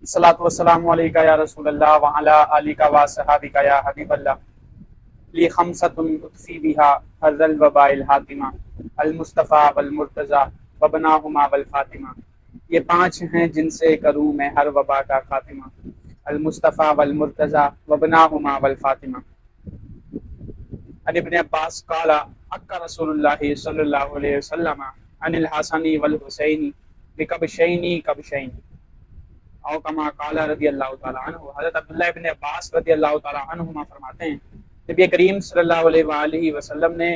सलातु वस्सलामु अलैका या रसूल अल्लाह व अला आलिका व सहाबिका या हबीब अल्लाह ली खमसतुन उतफी बिहा हज़ल वबाइल हातिमा अल मुस्तफ़ा वल मुर्तज़ा वबनाहुमा वल फातिमा। ये पांच हैं जिनसे करूँ मैं हर वबा का खातिमा, अल मुस्तफ़ा वल मुर्तज़ा वबनाहुमा वल फातिमा। अन इब्न अब्बास क़ाला अक्का रसूलुल्लाहि सल्लल्लाहु अलैहि वसल्लम अनिल हसनी वल हुसैनी बिकबशैनी कबशैनी औ कमा काला रदी अल्लाह ताला अन्हु। हज़रत अब्दुल्लाह इब्न अब्बास रदी अल्लाह ताला अन्हुमा फरमाते हैं, नबी करीम सल्लल्लाहु अलैहि वसल्लम ने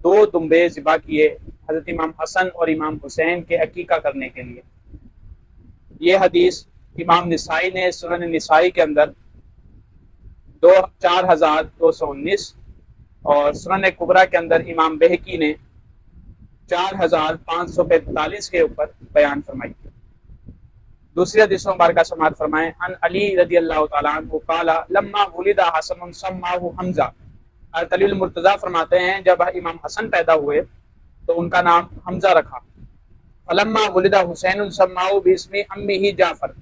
दो दुम्बे ज़िबा किए हज़रत इमाम हसन और इमाम हुसैन के अकीका करने के लिए। ये हदीस इमाम निसाई ने सुनन निसाई के अंदर 4219 और सुनन कुबरा के अंदर इमाम बहकी ने 4545 के ऊपर बयान फरमाई। दूसरी हदीस मुबारक समाअत फरमाएं, अन अली रदी अल्लाह ताला अन्हु क़ाला लम्मा वुलिदा हसन सम्माहु हमजा। हज़रत अली मुर्तज़ा फरमाते हैं, जब इमाम हसन पैदा हुए तो उनका नाम हमजा रखा। फलम्मा वुलिदा हुसैन सम्माहु बिस्मी अम्मिही जाफर।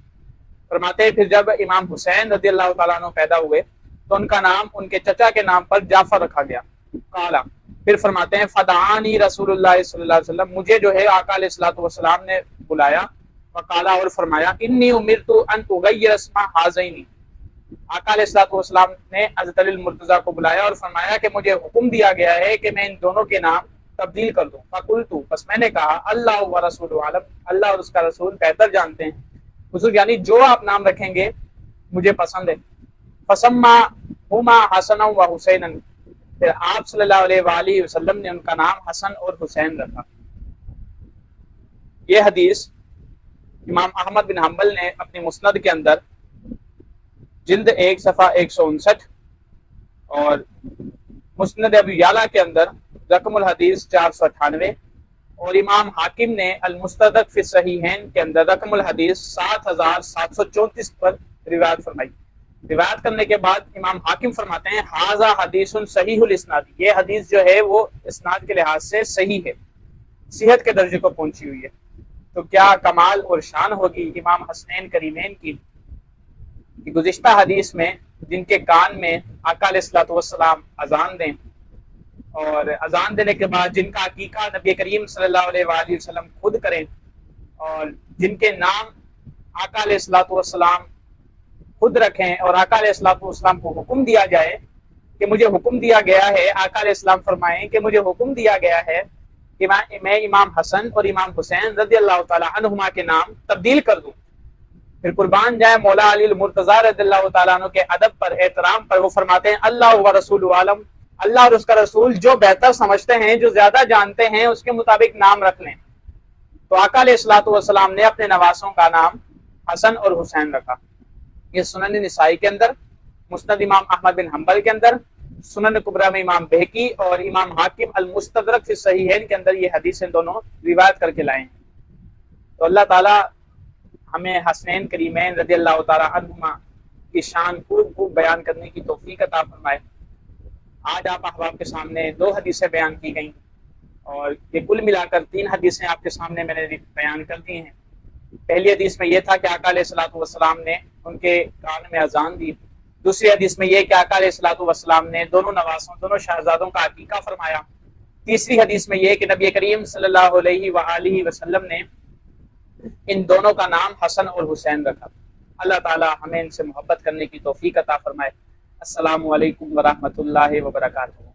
फरमाते हैं फिर जब इमाम हुसैन रदी अल्लाह ताला अन्हु पैदा हुए तो उनका नाम उनके चचा के नाम पर जाफर रखा गया। काला फिर फरमाते हैं फदानी रसूलुल्लाह सल्लल्लाहु अलैहि वसल्लम, मुझे जो है आका अलैहिस्सलातु वस्सलाम ने बुलाया। वकाला और फरमाया इन्नी उमिरतु अन उगय्यिर इस्मा हाज़ैनी। आका अलैहिस्सलातु वस्सलाम ने हज़रत अली मुर्तज़ा को बुलाया और फरमाया कि मुझे हुक्म दिया गया है कि मैं इन दोनों के नाम तब्दील कर दूं। फकुलतु, बस मैंने कहा अल्लाह व रसूलुहु आलम, अल्लाह और उसका रसूल बेहतर जानते हैं। हुजूर यानी जो आप नाम रखेंगे मुझे पसंद है। फसम्मा हुमा हसन व हुसैनन, फिर आप सल्लल्लाहु अलैहि वसल्लम ने उनका नाम हसन और हुसैन रखा। ये हदीस इमाम अहमद बिन हम्बल ने अपनी मुस्नद के अंदर जिल्द 1 सफ़ा 159 और मुस्नद अबू याला के अंदर रकमुल हदीस 498 और इमाम हाकिम ने अल मुस्तदरक फी सहीहैन के अंदर रकमुल हदीस 7734 पर रिवायत फरमाई। रिवायत करने के बाद इमाम हाकिम फरमाते हैं हाजा हदीसुन सहीहुल इस्नाद, ये हदीस जो है वो इस्नाद के लिहाज से सही है, सेहत के दर्जे को पहुंची हुई है। तो क्या कमाल और शान होगी इमाम हसनैन करीमैन की कि गुज़िश्ता हदीस में जिनके कान में आका अलैहिस्सलातु वस्सलाम अजान दें और अजान देने के बाद जिनका अकीका नबी करीम सल्लल्लाहु अलैहि वसल्लम खुद करें और जिनके नाम आका अलैहिस्सलातु वस्सलाम खुद रखें और आका अलैहिस्सलातु वस्सलाम को हुक्म दिया जाए कि मुझे हुक्म दिया गया है, आका अलैहिस्सलाम फरमाएं कि मुझे हुक्म दिया गया है कि मैं इमाम हसन और इमाम हुसैन रज़ी अल्लाह ताला अन्हुमा के नाम तब्दील कर दूं। फिर कुर्बान जाए मौला अली मुर्तज़ा रज़ियल्लाहु ताला अन्हु के अदब पर, एहतराम पर, वो फरमाते हैं अल्लाह व रसूलुहु आलम, अल्लाह और उसका रसूल जो बेहतर समझते हैं, जो ज्यादा जानते हैं, उसके मुताबिक नाम रख लें। तो आका अलैहिस्सलातु वस्सलाम ने अपने नवासों का नाम हसन और हुसैन रखा। ये सुनन निसाई के अंदर, मुस्नद इमाम अहमद बिन हम्बल के अंदर, सुनन कुबरा में इमाम बहकी और इमाम हाकिम अल मुस्तदरक फी सहीहैन के अंदर ये हदीसें दोनों रिवायत करके लाए हैं। तो अल्लाह ताला हमें हसनैन करीमैन रज़ी अल्लाह ताला अन्हुमा की शान खूब खूब बयान करने की तौफीक अता फरमाए। आज आप अहबाब के सामने दो हदीसें बयान की गई और ये कुल मिलाकर 3 हदीसें आपके सामने मैंने बयान कर दी हैं। पहली हदीस में यह था कि आका अलैहिस्सलातु वस्सलाम ने उनके कान में अजान दी। दूसरी हदीस में यह कि आका अलैहिस्सलातु वस्सलाम ने दोनों नवासों, दोनों शहजादों का अकीका फरमाया। तीसरी हदीस में यह कि नबी करीम सल्लल्लाहु अलैहि वसल्लम ने इन दोनों का नाम हसन और हुसैन रखा। अल्लाह ताला हमें इनसे मोहब्बत करने की तौफीक अता फरमाए। अस्सलामु अलैकुम व रहमतुल्लाहि व बरकातुहू।